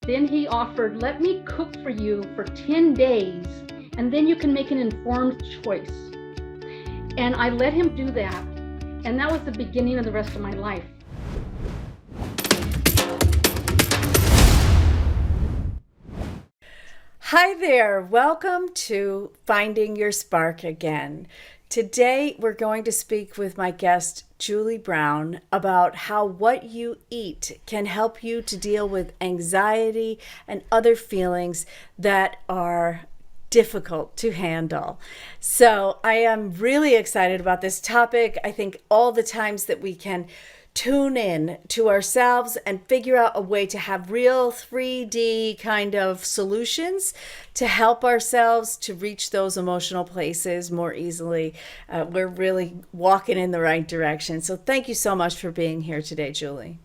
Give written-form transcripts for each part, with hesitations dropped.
Then he offered, let me cook for you for 10 days, and then you can make an informed choice. And I let him do that. And that was the beginning of the rest of my life. Hi there, welcome to Finding Your Spark again. Today we're going to speak with my guest, Julie Browne, about how what you eat can help you to deal with anxiety and other feelings that are difficult to handle. So I am really excited about this topic. I think all the times that we can tune in to ourselves and figure out a way to have real 3D kind of solutions to help ourselves to reach those emotional places more easily. We're really walking in the right direction. So thank you so much for being here today, Julie.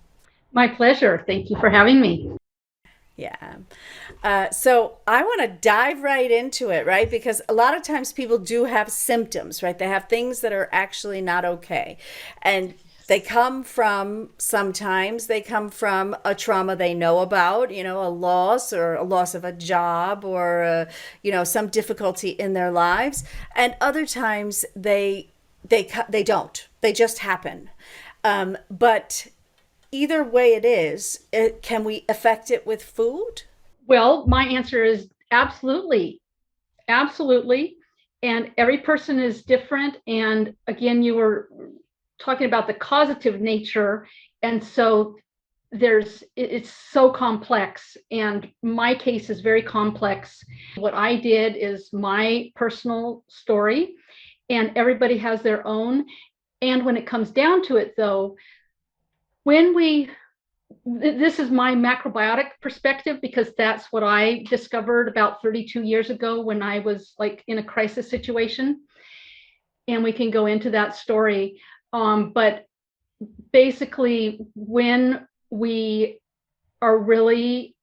My pleasure. Thank you for having me. Yeah. So I want to dive right into it, right? Because a lot of times people do have symptoms, right? They have things that are actually not okay. And sometimes they come from a trauma they know about, a loss or a loss of a job or, some difficulty in their lives. And other times they don't, they just happen. But either way can we affect it with food? Well, my answer is absolutely. Absolutely. And every person is different. And again, you were talking about the causative nature. And so it's so complex. And my case is very complex. What I did is my personal story, and everybody has their own. And when it comes down to it, though, when we this is my macrobiotic perspective, because that's what I discovered about 32 years ago when I was like in a crisis situation. And we can go into that story. But basically, when we are really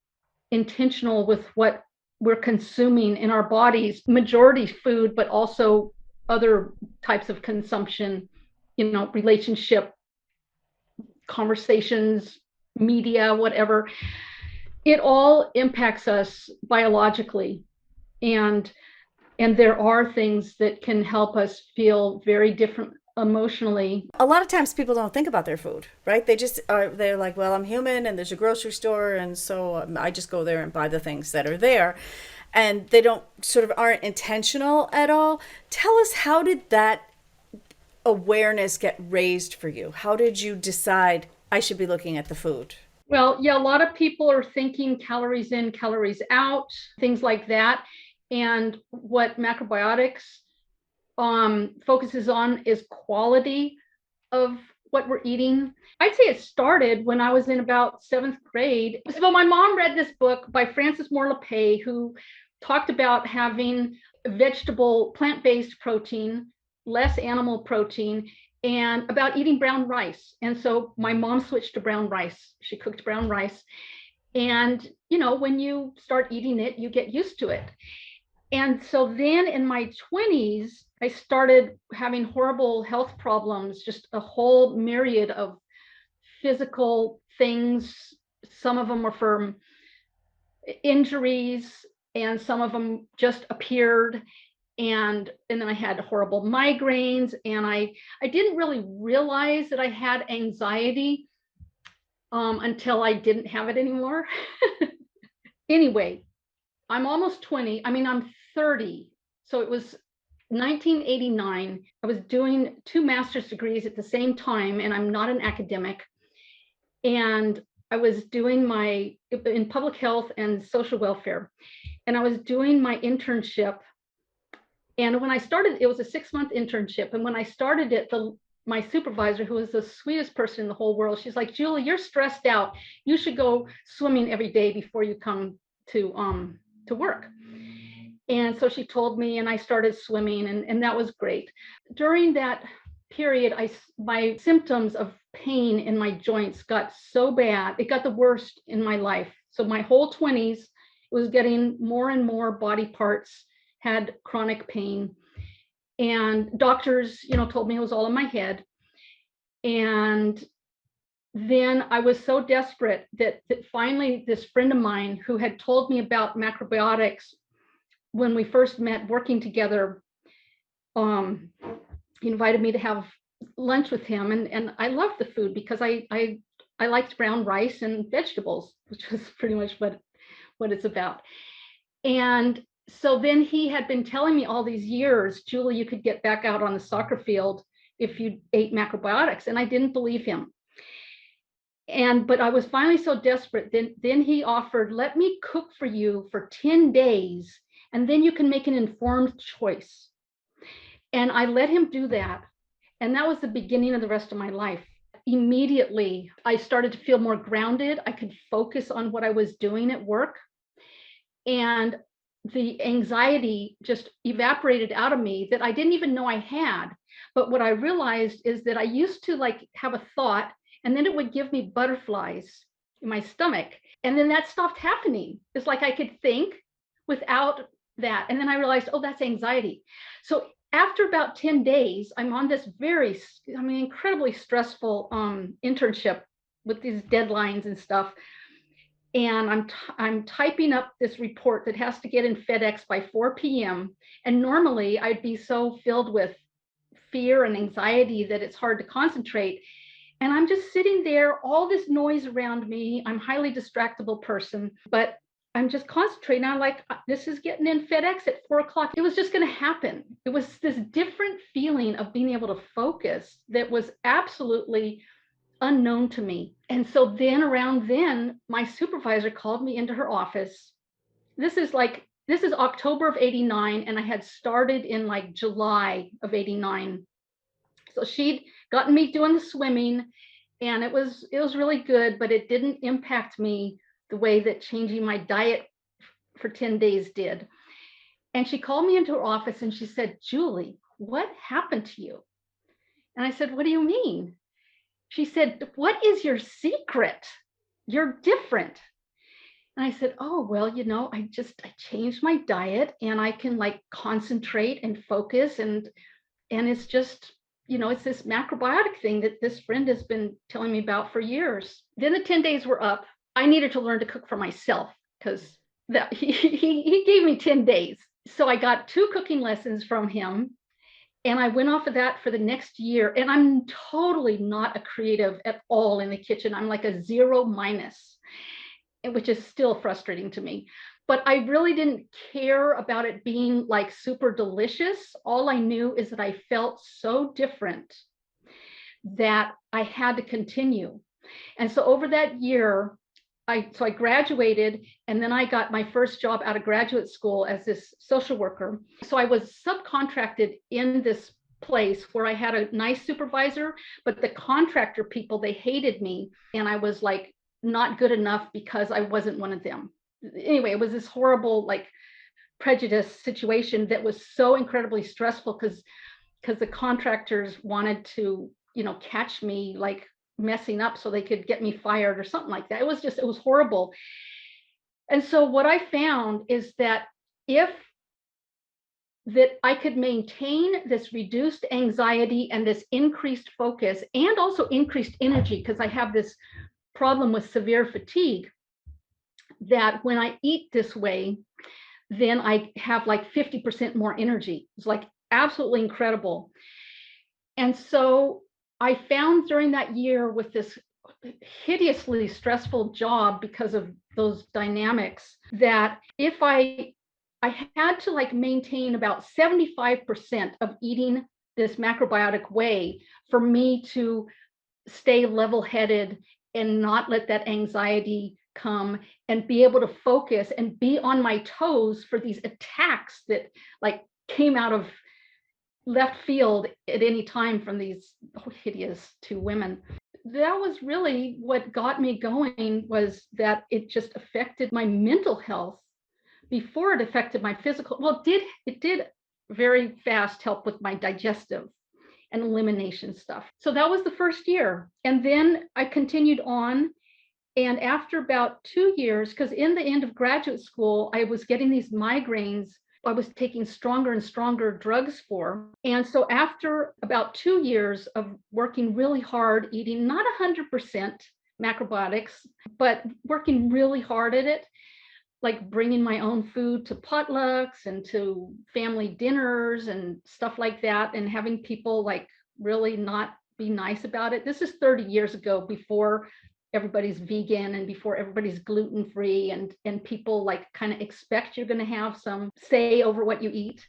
intentional with what we're consuming in our bodies, majority food, but also other types of consumption, relationship, conversations, media, whatever, it all impacts us biologically. And there are things that can help us feel very different emotionally. A lot of times people don't think about their food, right? They're like, well, I'm human and there's a grocery store. And so I just go there and buy the things that are there. And they don't sort of aren't intentional at all. Tell us, how did that awareness get raised for you? How did you decide I should be looking at the food? Well, yeah, a lot of people are thinking calories in, calories out, things like that. And what macrobiotics focuses on is quality of what we're eating. I'd say it started when I was in about seventh grade. So my mom read this book by Frances Moore Lapay, who talked about having vegetable, plant-based protein, less animal protein, and about eating brown rice. And so my mom switched to brown rice. She cooked brown rice. And, when you start eating it, you get used to it. And so then in my 20s, I started having horrible health problems, just a whole myriad of physical things. Some of them were from injuries, and some of them just appeared. And then I had horrible migraines, and I didn't really realize that I had anxiety until I didn't have it anymore. Anyway, I'm almost 20. I mean, I'm 30. So it was 1989. I was doing two master's degrees at the same time, and I'm not an academic. And I was doing my in public health and social welfare. And I was doing my internship. And when I started, it was a 6-month internship. And when I started it, my supervisor, who was the sweetest person in the whole world, she's like, Julie, you're stressed out. You should go swimming every day before you come to work. And so she told me, and I started swimming, and that was great. During that period, my symptoms of pain in my joints got so bad. It got the worst in my life. So my whole 20s, it was getting more and more body parts had chronic pain. And doctors, told me it was all in my head. And then I was so desperate that finally this friend of mine who had told me about macrobiotics when we first met working together, um, he invited me to have lunch with him, and I loved the food because I liked brown rice and vegetables, which was pretty much what it's about. And so then he had been telling me all these years, Julie, you could get back out on the soccer field if you ate macrobiotics, and I didn't believe him. But I was finally so desperate, then he offered, let me cook for you for 10 days, and then you can make an informed choice. And I let him do that. And that was the beginning of the rest of my life. Immediately, I started to feel more grounded. I could focus on what I was doing at work. And the anxiety just evaporated out of me that I didn't even know I had. But what I realized is that I used to like have a thought, and then it would give me butterflies in my stomach. And then that stopped happening. It's like I could think without that. And then I realized, oh, that's anxiety. So after about 10 days, I'm on this incredibly stressful internship with these deadlines and stuff. And I'm typing up this report that has to get in FedEx by 4 p.m. And normally I'd be so filled with fear and anxiety that it's hard to concentrate. And I'm just sitting there, all this noise around me. I'm a highly distractible person, but I'm just concentrating. I'm like, this is getting in FedEx at 4 o'clock. It was just going to happen. It was this different feeling of being able to focus that was absolutely unknown to me. And so then around then, my supervisor called me into her office. This is October of 89, and I had started in like July of 89. So she'd gotten me doing the swimming, and it was really good, but it didn't impact me the way that changing my diet for 10 days did. And she called me into her office and she said, Julie, what happened to you? And I said, what do you mean? She said, what is your secret? You're different. And I said, oh, well, I changed my diet and I can like concentrate and focus, and it's just, it's this macrobiotic thing that this friend has been telling me about for years. Then the 10 days were up. I needed to learn to cook for myself because he gave me 10 days. So I got 2 cooking lessons from him. And I went off of that for the next year. And I'm totally not a creative at all in the kitchen. I'm like a 0 minus, which is still frustrating to me. But I really didn't care about it being like super delicious. All I knew is that I felt so different that I had to continue. And so over that year, I graduated, and then I got my first job out of graduate school as this social worker. So I was subcontracted in this place where I had a nice supervisor, but the contractor people, they hated me, and I was like not good enough because I wasn't one of them. Anyway, it was this horrible like prejudice situation that was so incredibly stressful because the contractors wanted to, catch me like messing up so they could get me fired or something like that. It was horrible. And so what I found is that I could maintain this reduced anxiety and this increased focus and also increased energy, because I have this problem with severe fatigue, that when I eat this way, then I have like 50% more energy. It's like absolutely incredible. And so I found during that year with this hideously stressful job because of those dynamics that if I had to like maintain about 75% of eating this macrobiotic way for me to stay level-headed and not let that anxiety come and be able to focus and be on my toes for these attacks that like came out of left field at any time from these hideous 2 women. That was really what got me going, was that it just affected my mental health before it affected my physical. Well, it did very fast help with my digestive and elimination stuff. So that was the first year. And then I continued on. And after about 2 years, because in the end of graduate school, I was getting these migraines I was taking stronger and stronger drugs for. And so after about 2 years of working really hard, eating not 100% macrobiotics, but working really hard at it, like bringing my own food to potlucks and to family dinners and stuff like that, and having people like really not be nice about it. This is 30 years ago, before everybody's vegan and before everybody's gluten free, and people like kind of expect you're going to have some say over what you eat.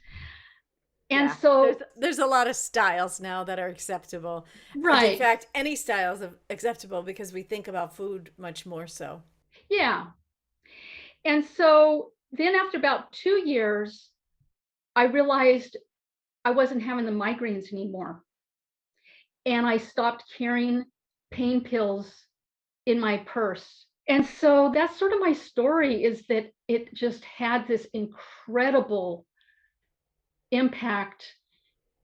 And Yeah. There's so, there's a lot of styles now that are acceptable. And in right, fact, any styles are acceptable because we think about food much more so. yeah. And so then after about 2 years, I realized I wasn't having the migraines anymore. And I stopped carrying pain pills in my purse. And so that's sort of my story, is that it just had this incredible impact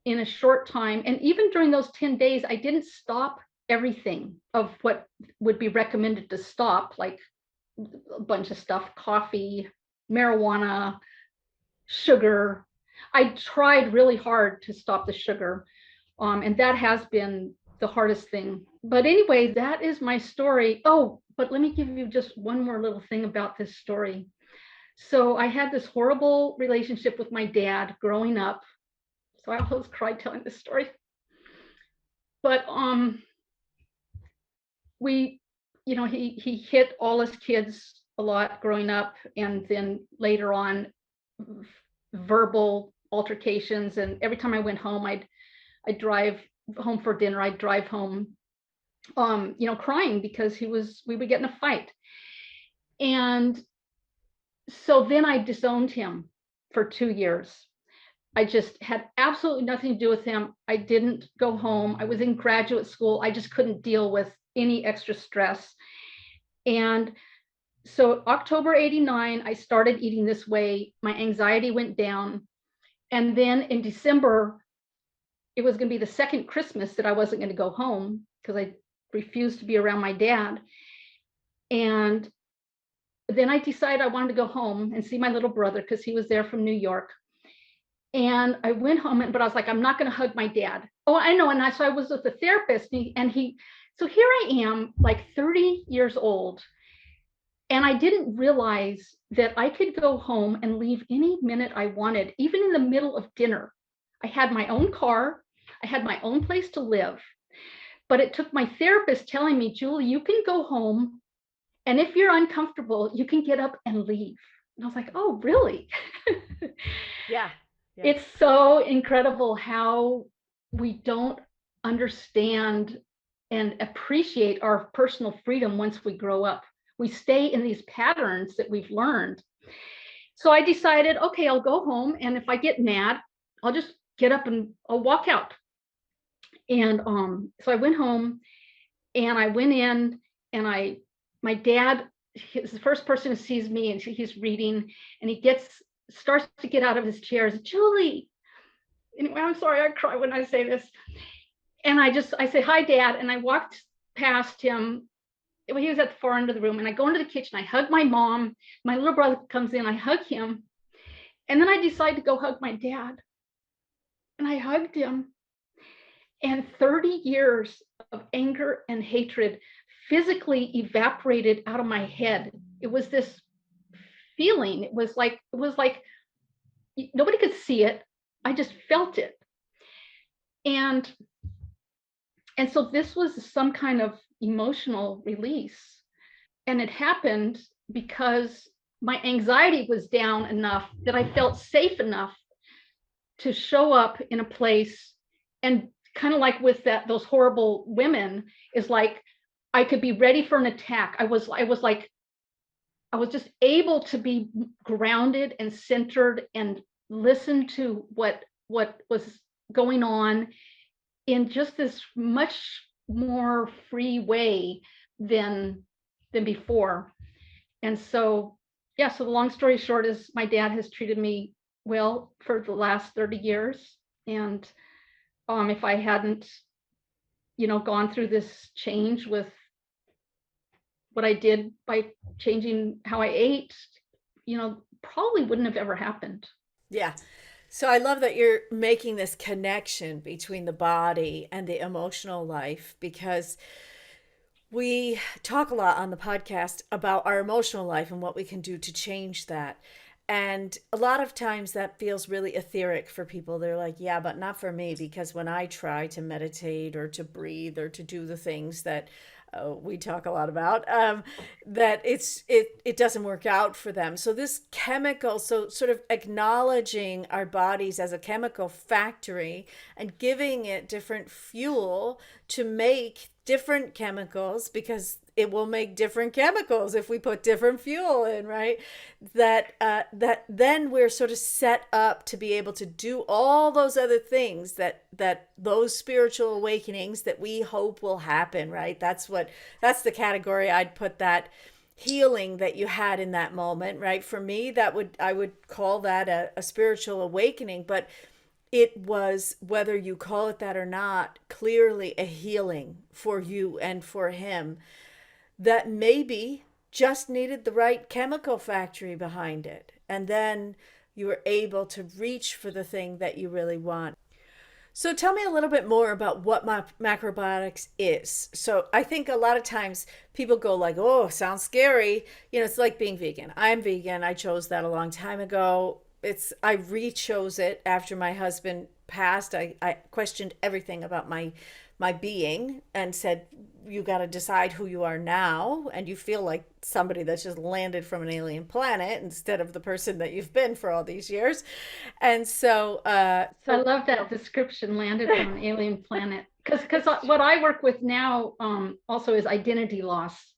in a short time. And even during those 10 days, I didn't stop everything of what would be recommended to stop, like a bunch of stuff, coffee, marijuana, sugar. I tried really hard to stop the sugar. And that has been the hardest thing. But anyway, that is my story. Oh, but let me give you just one more little thing about this story. So I had this horrible relationship with my dad growing up. So I always cry telling this story. But we, he hit all his kids a lot growing up, and then later on, verbal altercations. And every time I went home, I'd drive home for dinner. I'd drive home crying because we would get in a fight. And so then I disowned him for 2 years. I just had absolutely nothing to do with him. I didn't go home. I was in graduate school. I just couldn't deal with any extra stress. And so October 89, I started eating this way. My anxiety went down. And then in December, it was going to be the second Christmas that I wasn't going to go home because I refused to be around my dad. And then I decided I wanted to go home and see my little brother because he was there from New York. And I went home, but I was like, I'm not going to hug my dad. Oh, I know. And so I was with the therapist, so here I am, like 30 years old. And I didn't realize that I could go home and leave any minute I wanted, even in the middle of dinner. I had my own car, I had my own place to live. But it took my therapist telling me, Julie, you can go home. And if you're uncomfortable, you can get up and leave. And I was like, oh, really? Yeah. Yeah. It's so incredible how we don't understand and appreciate our personal freedom once we grow up. We stay in these patterns that we've learned. So I decided, okay, I'll go home. And if I get mad, I'll just get up and I'll walk out. And so I went home and I went in, and my dad is the first person who sees me, and he's reading, and he starts to get out of his chair. Julie, anyway, I'm sorry, I cry when I say this. And I say, hi, Dad. And I walked past him. He was at the far end of the room. And I go into the kitchen. I hug my mom. My little brother comes in. I hug him. And then I decide to go hug my dad. And I hugged him. And 30 years of anger and hatred physically evaporated out of my head. It was this feeling. It was like nobody could see it. I just felt it. And so this was some kind of emotional release. And it happened because my anxiety was down enough that I felt safe enough to show up in a place, and kind of like with those horrible women, is like I could be ready for an attack. I was just able to be grounded and centered and listen to what was going on in just this much more free way than before. And so, yeah, so the long story short is my dad has treated me well for the last 30 years. And if I hadn't, gone through this change with what I did by changing how I ate, probably wouldn't have ever happened. Yeah. So I love that you're making this connection between the body and the emotional life, because we talk a lot on the podcast about our emotional life and what we can do to change that. And a lot of times that feels really etheric for people. They're like, yeah, but not for me, because when I try to meditate or to breathe or to do the things that we talk a lot about, that it doesn't work out for them. So this chemical, so sort of acknowledging our bodies as a chemical factory and giving it different fuel to make different chemicals, because it will make different chemicals if we put different fuel in, right? That then we're sort of set up to be able to do all those other things, that those spiritual awakenings that we hope will happen, right? That's the category I'd put that healing that you had in that moment, right? For me, I would call that a spiritual awakening. But it was, whether you call it that or not, clearly a healing for you and for him, that maybe just needed the right chemical factory behind it. And then you were able to reach for the thing that you really want. So tell me a little bit more about what macrobiotics is. So I think a lot of times people go like, "Oh, sounds scary." It's like being vegan. I'm vegan. I chose that a long time ago. I re-chose it after my husband passed. I questioned everything about my being and said, you got to decide who you are now, and you feel like somebody that's just landed from an alien planet instead of the person that you've been for all these years. And so So I love that description, landed from an alien planet. Because what I work with now also is identity loss.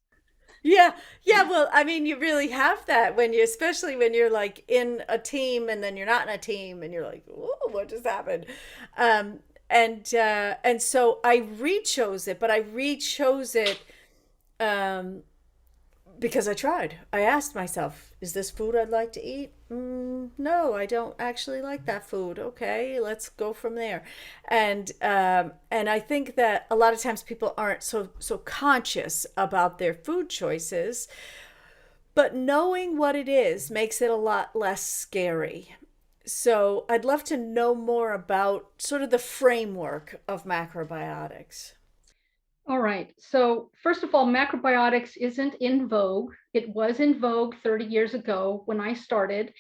yeah, yeah. Well, I mean, you really have that when especially when you're like in a team and then you're not in a team and you're like, "Oh, what just happened?" Um, and so I re-chose it, but I re-chose it because I tried. I asked myself, is this food I'd like to eat? No, I don't actually like that food. Okay, let's go from there. And I think that a lot of times people aren't so conscious about their food choices, but knowing what it is makes it a lot less scary. So I'd love to know more about sort of the framework of macrobiotics. All right. So, first of all, macrobiotics isn't in vogue. It was in vogue 30 years ago when I started.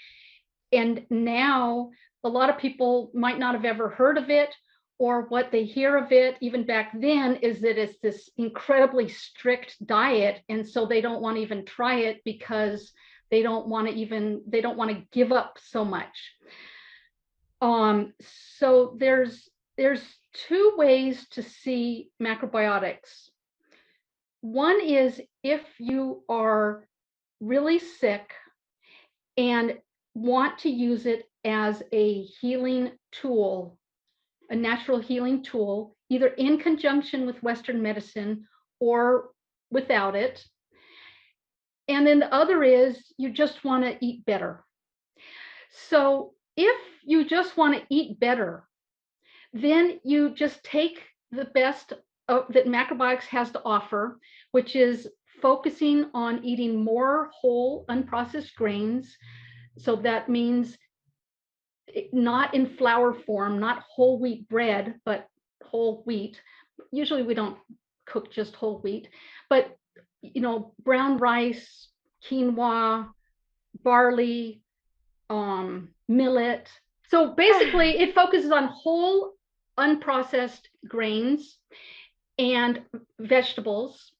And now a lot of people might not have ever heard of it, or what they hear of it, even back then, is that it's this incredibly strict diet. And so they don't want to even try it because they don't want to give up so much. So there's two ways to see macrobiotics. One is if you are really sick and want to use it as a healing tool, a natural healing tool, either in conjunction with Western medicine or without it. And then the other is you just want to eat better. So if you just want to eat better, then you just take the best that macrobiotics has to offer, which is focusing on eating more whole, unprocessed grains. So that means not in flour form, not whole wheat bread, but whole wheat. Usually we don't cook just whole wheat, but brown rice, quinoa, barley, millet. So basically, it focuses on whole, unprocessed grains and vegetables,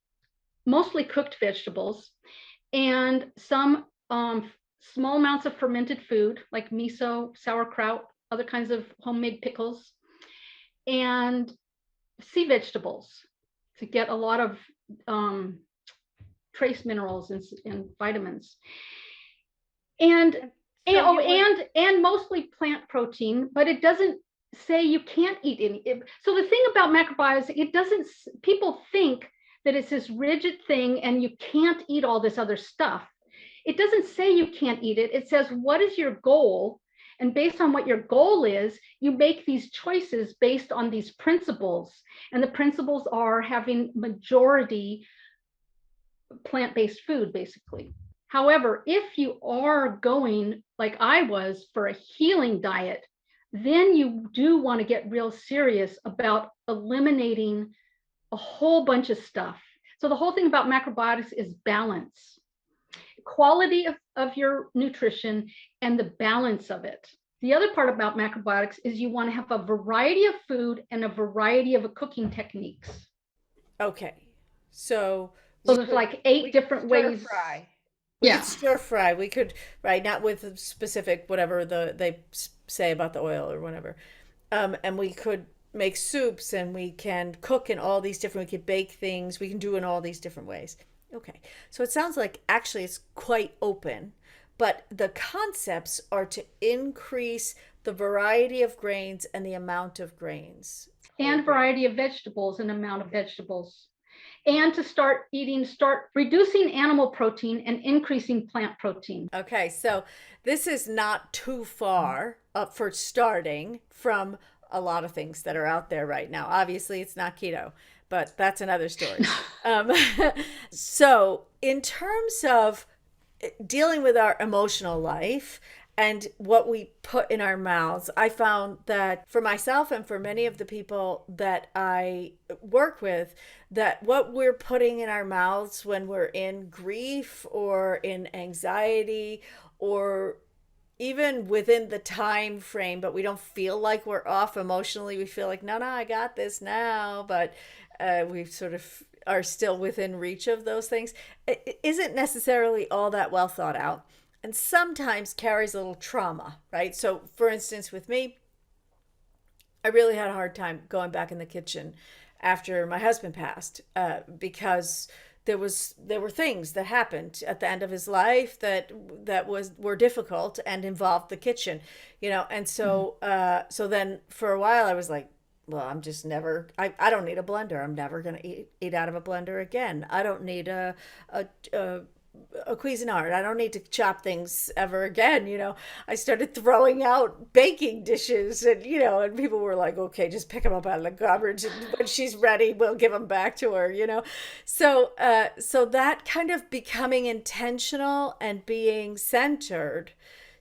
mostly cooked vegetables, and some small amounts of fermented food like miso, sauerkraut, other kinds of homemade pickles, and sea vegetables to get a lot of um, trace minerals and vitamins. And So oh, you would and mostly plant protein, but it doesn't say you can't eat any. So the thing about macrobiotics, it doesn't. People think that it's this rigid thing, and you can't eat all this other stuff. It doesn't say you can't eat it. It says what is your goal, and based on what your goal is, you make these choices based on these principles. And the principles are having majority plant-based food, basically. However, if you are going like I was for a healing diet, then you do want to get real serious about eliminating a whole bunch of stuff. So the whole thing about macrobiotics is balance, quality of your nutrition and the balance of it. The other part about macrobiotics is you want to have a variety of food and a variety of cooking techniques. Okay. So So we there's could like 8 different stir ways. fry. We could Yeah. stir fry. We could, right, not with specific whatever they say about the oil or whatever. And we could make soups and we can cook in all these different, we could bake things. We can do in all these different ways. Okay. So it sounds like actually it's quite open, but the concepts are to increase the variety of grains and the amount of grains. Whole And grain. variety of vegetables and amount of vegetables. And to start reducing animal protein and increasing plant protein. Okay, so this is not too far up for starting from a lot of things that are out there right now. Obviously, it's not keto, but that's another story. Um, so, in terms of dealing with our emotional life and what we put in our mouths, I found that for myself and for many of the people that I work with, that what we're putting in our mouths when we're in grief or in anxiety or even within the time frame, but we don't feel like we're off emotionally. We feel like, no, no, I got this now, but we sort of are still within reach of those things. It isn't necessarily all that well thought out and sometimes carries a little trauma, right? So, for instance, with me, I really had a hard time going back in the kitchen after my husband passed because there were things that happened at the end of his life that were difficult and involved the kitchen, you know. And so so then for a while I was like, well, I'm just never, I don't need a blender. I'm never going to eat out of a blender again. I don't need a a Cuisinart. I don't need to chop things ever again. You know, I started throwing out baking dishes, and you know, and people were like, "Okay, just pick them up out of the garbage, and when she's ready, we'll give them back to her." You know, so so that kind of becoming intentional and being centered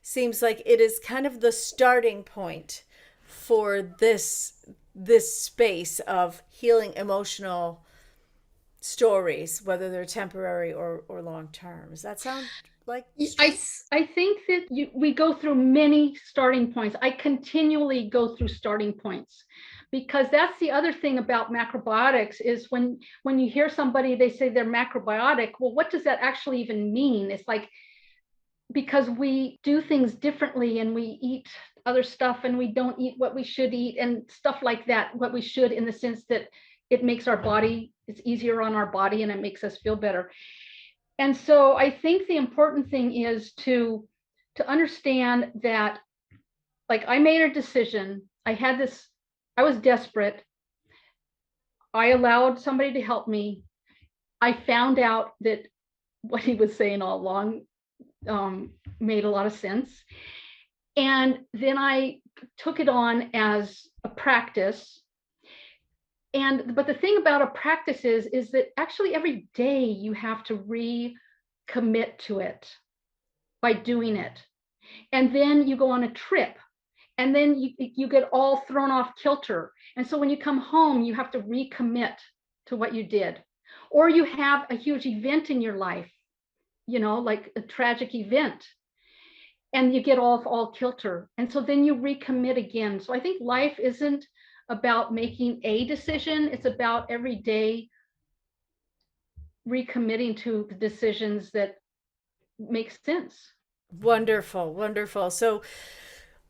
seems like it is kind of the starting point for this space of healing emotional stories, whether they're temporary or long term. Does that sound like I, straight? I think that we go through many starting points. I continually go through starting points because that's the other thing about macrobiotics is when you hear somebody, they say they're macrobiotic. Well, what does that actually even mean? It's like, because we do things differently and we eat other stuff and we don't eat what we should eat and stuff like that, what we should, in the sense that it makes our body, it's easier on our body and it makes us feel better. And so I think the important thing is to understand that, like, I made a decision. I had this, I was desperate. I allowed somebody to help me. I found out that what he was saying all along made a lot of sense. And then I took it on as a practice. And but the thing about a practice is that actually every day you have to recommit to it by doing it. And then you go on a trip and then you get all thrown off kilter. And so when you come home, you have to recommit to what you did. Or you have a huge event in your life, you know, like a tragic event, and you get off all kilter. And so then you recommit again. So I think life isn't about making a decision, it's about every day recommitting to the decisions that make sense. Wonderful, wonderful. So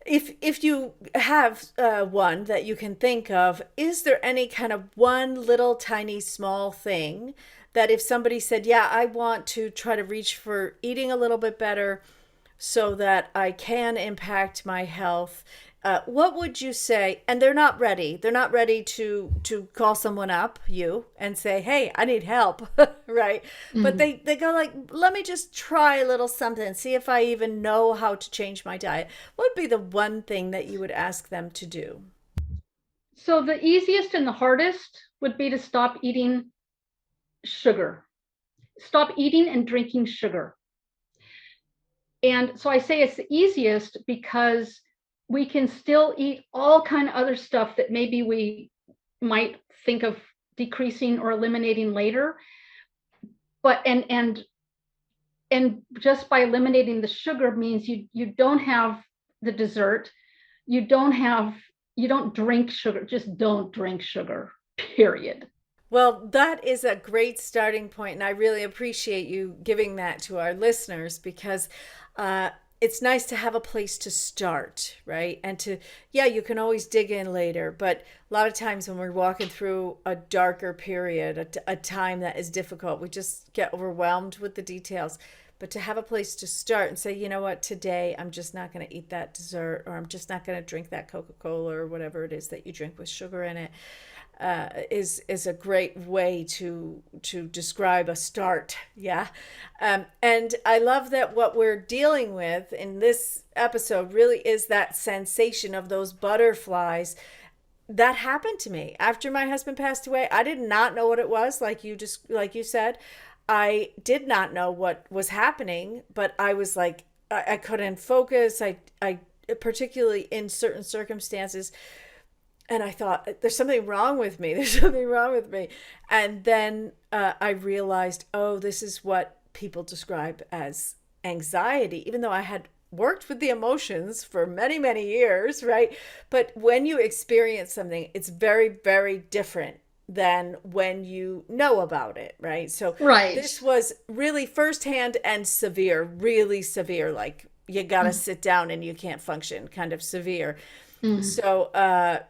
if you have one that you can think of, is there any kind of one little tiny small thing that if somebody said, yeah, I want to try to reach for eating a little bit better so that I can impact my health, what would you say? And they're not ready. They're not ready to call someone up, you, and say, "Hey, I need help," right? But Mm. they go like, "Let me just try a little something, see if I even know how to change my diet." What would be the one thing that you would ask them to do? So the easiest and the hardest would be to stop eating sugar. Stop eating and drinking sugar. And so I say it's the easiest because we can still eat all kind of other stuff that maybe we might think of decreasing or eliminating later. But and just by eliminating the sugar means you don't have the dessert, you don't drink sugar, just don't drink sugar, period. Well, that is a great starting point, and I really appreciate you giving that to our listeners because uh, it's nice to have a place to start, right? And to, yeah, you can always dig in later, but a lot of times when we're walking through a darker period, a time that is difficult, we just get overwhelmed with the details. But to have a place to start and say, you know what, today I'm just not going to eat that dessert, or I'm just not going to drink that Coca-Cola or whatever it is that you drink with sugar in it, is a great way to describe a start. Yeah, and I love that what we're dealing with in this episode really is that sensation of those butterflies. That happened to me after my husband passed away. I did not know what it was, like you said. I did not know what was happening, but I was like, I couldn't focus. I particularly in certain circumstances, and I thought, there's something wrong with me. There's something wrong with me. And then I realized, oh, this is what people describe as anxiety, even though I had worked with the emotions for many, many years, right? But when you experience something, it's very, very different than when you know about it, right? So Right. this was really firsthand and severe, really severe, like you got to sit down and you can't function, kind of severe. Mm.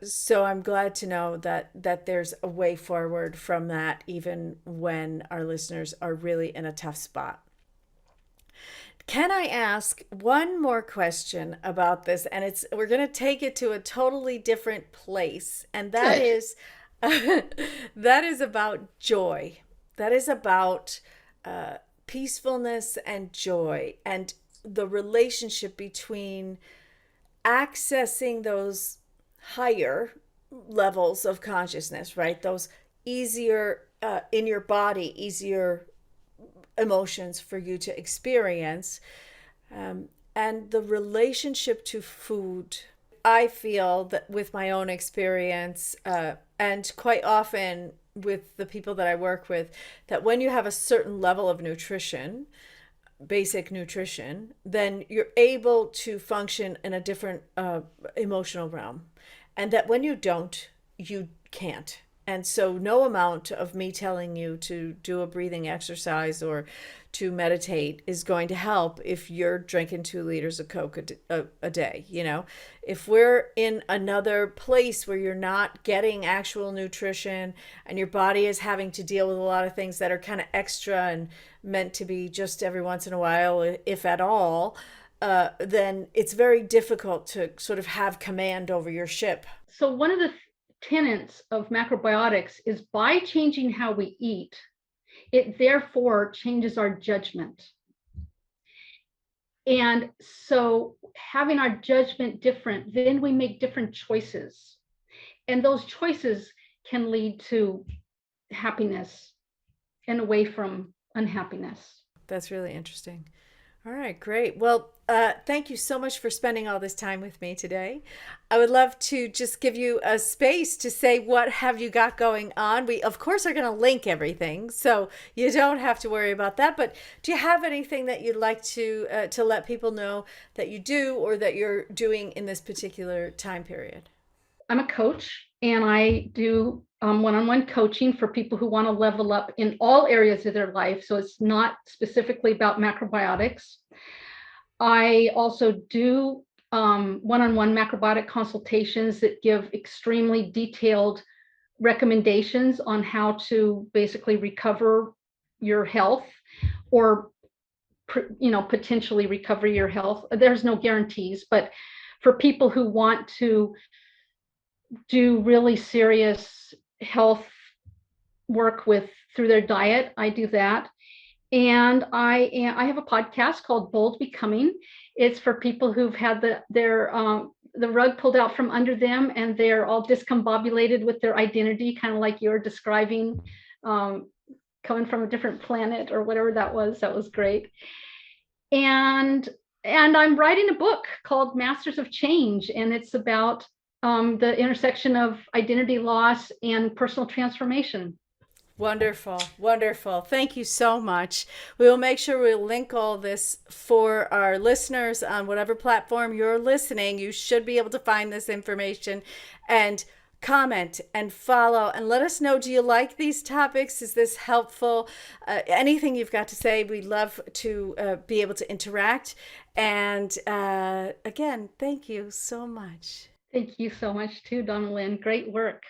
So I'm glad to know that there's a way forward from that, even when our listeners are really in a tough spot. Can I ask one more question about this? And it's we're going to take it to a totally different place, and that Good. is that is about joy. That is about peacefulness and joy, and the relationship between accessing those higher levels of consciousness, right? Those easier in your body, easier emotions for you to experience, and the relationship to food. I feel that with my own experience, and quite often with the people that I work with, that when you have a certain level of nutrition, basic nutrition, then you're able to function in a different emotional realm. And that when you don't, you can't. And so, no amount of me telling you to do a breathing exercise or to meditate is going to help if you're drinking 2 liters of Coke a day. You know, if we're in another place where you're not getting actual nutrition and your body is having to deal with a lot of things that are kind of extra and meant to be just every once in a while, if at all, then it's very difficult to sort of have command over your ship. So one of the tenets of macrobiotics is by changing how we eat, it therefore changes our judgment. And so having our judgment different, then we make different choices. And those choices can lead to happiness and away from unhappiness. That's really interesting. All right, great. Well, thank you so much for spending all this time with me today. I would love to just give you a space to say what have you got going on. We, of course, are going to link everything, so you don't have to worry about that. But do you have anything that you'd like to let people know that you do or that you're doing in this particular time period? I'm a coach and I do one-on-one coaching for people who want to level up in all areas of their life. So it's not specifically about macrobiotics. I also do one-on-one macrobiotic consultations that give extremely detailed recommendations on how to basically recover your health or potentially recover your health. There's no guarantees, but for people who want to do really serious health work with through their diet, I do that. And I have a podcast called Bold Becoming. It's for people who've had the rug pulled out from under them and they're all discombobulated with their identity, kind of like you're describing, coming from a different planet or whatever that was. That was great. And and I'm writing a book called Masters of Change, and it's about the intersection of identity loss and personal transformation. Wonderful, wonderful. Thank you so much. We will make sure we'll link all this for our listeners on whatever platform you're listening. You should be able to find this information and comment and follow and let us know, do you like these topics? Is this helpful? Anything you've got to say, we'd love to be able to interact. And again, thank you so much. Thank you so much too, Donna Lynn. Great work.